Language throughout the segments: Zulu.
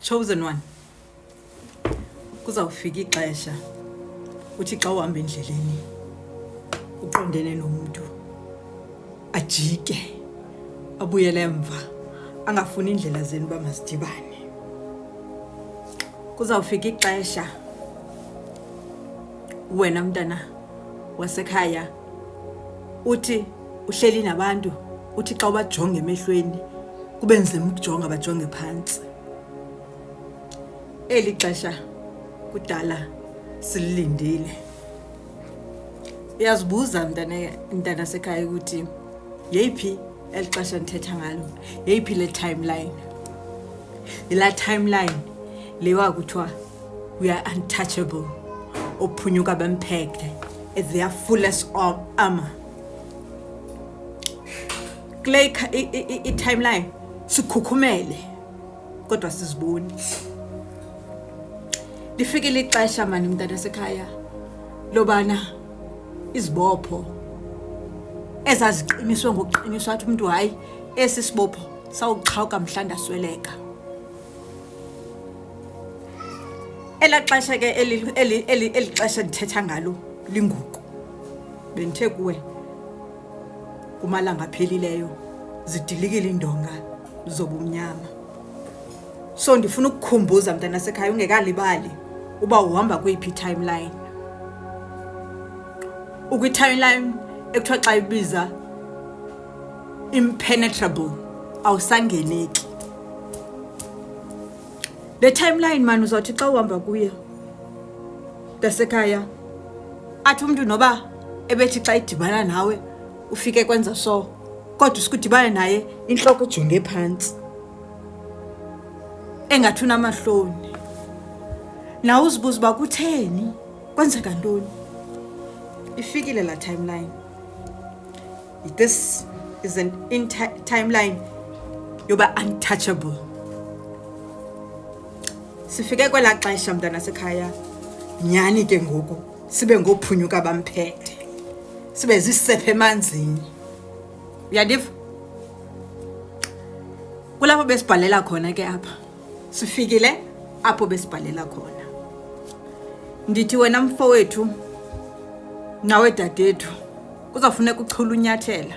Chosen one. Kuzawufika ixesha uthi xa uhamba endleleni uqondene nomuntu ajike abuyele emva angafuni indlela zenu bamazidibane. Kuzawufika ixesha wena mntana wasekhaya uthi uhleli nabantu uthi xa ubajonge emehlweni kube nzima ukujonga bajonge phansi. Eli xesha kudala silindile. Uyazibuza mntana sekhaya ukuthi yeyiphi eli xesha nithetha ngalo, yeyiphi le timeline. Ila timeline lewa kuthiwa we are untouchable, ophunyuka bemphethe at their fullest armor. Kule timeline sikhukhumele kodwa siziboni. Lifikile ixesha mani mntana sekhaya lobana izibopho ezaziqiniswe ngokuqiniswa athi umuntu hayi esi sibopho sawuxhawuka mhlanda sweleka. Ela xesha ke eli xesha ndithetha ngalo linguku. Bendithe kuwe kumalanga aphelileyo zidilikile indonga zobumnyama. So ndifuna ukukhumbuza mntana sekhaya ungekalibali uba uhamba kweyiphi timeline. Ukwi timeline ekuthiwa xa ibiza impenetrable, awusangeneki. Le timeline man uzawuthi xa uhamba kuye ndasekhaya athi umuntu noba ebethi xa idibana nawe ufike kwenza so kodwa usikudibana naye inhloko ijonge phansi engathi unamahloni. Na uzibuza uba kutheni kwenzeka ntoni. Ifikile la timeline. This is an timeline yoba untouchable. Sifike kwela xesha mntana sekhaya nyani ke ngoku sibe ngophunyuka bamphethe, sibe zisephe emanzini. Uyadiva? Kulapho besibhalela khona ke apha. Sifikile apho besibhalela khona. Ndithi wena mfowethu nawe dadethu kuzafuneka uchula unyathela.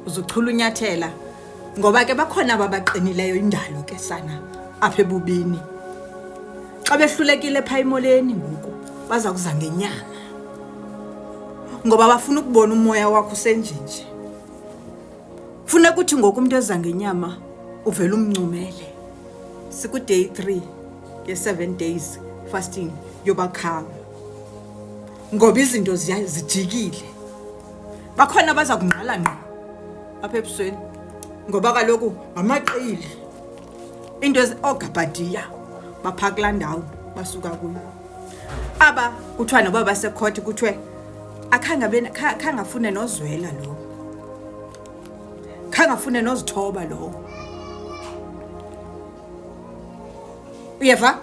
Uzuchula unyathela ngoba ke bakhona ababaqinileyo indalo ke sana apha ebubini. Xa behlulekile pha emoleni ngoku baza kuza ngenyama. Ngoba bafuna ukubona umoya wakho usenjinje. Funa ukuthi ngoku umuntu eza ngenyama uvela umncumele. Siku day 3 ye 7 days fasting yobakhala. Ngoba izinto zijikile. Bakhona baza kungqala ngqo apha ebusweni ngoba kaloku amaqili into ogabadiya baphakula ndawo basuka kuyo. Aba kuthiwa noba basekhoti kuthiwe akhangafune nozwela lo, khangafune nozithoba lo. Uyeva?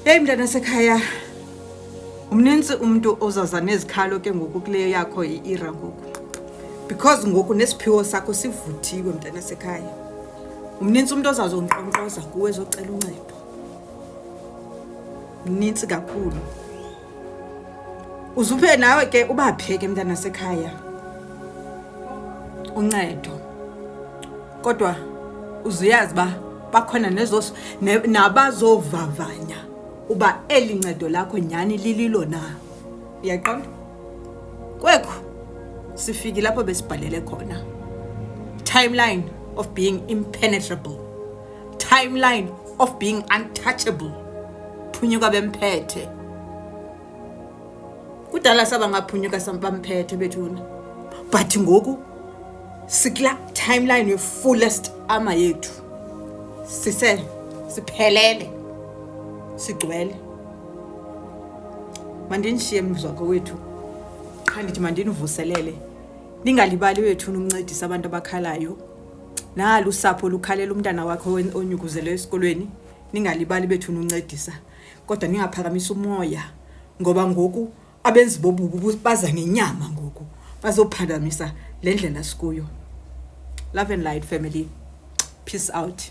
Hey mntana sekhaya umninzi umuntu ozaza nezikhalo ke ngoku kule yakho iira ngoku because ngoku nesiphiwo sakho sivuthiwe mntana sekhaya. Umninzi umuntu ozazonqonqoza kuwe ezocela uncedo. Mninzi kakhulu. Uzuphe nawe ke ubapheke mntana sekhaya uncedo. Kodwa uzuyazi ba bakhona nabazovavanya uba eli ncedo lakho nyani lililo na. Uyaqonda? Kwekho sifiki lapho besibhalele khona. Timeline of being impenetrable. Timeline of being untouchable. Phunyuka bemphethe. Kudala saba ngaphunyuka bamphethe bethuna. But ngoku sikla timeline your fullest armor yethu. Siphelele. Sigcwele. Mandinishiye mzwako wethu. Qha ndithi mandinivuselele. Ningalibali wethu uncedisa abantu abakhalayo. Nalo usapho lukhalela umntana wakho onyukuzele esikolweni. Ningalibali bethu uncedisa. Kodwa ningaphakamisa umoya ngoba ngoku abenzi bobubu baza ngenyama ngoku bazophandamisa le ndlela sikuyo. Love and light family. Peace out.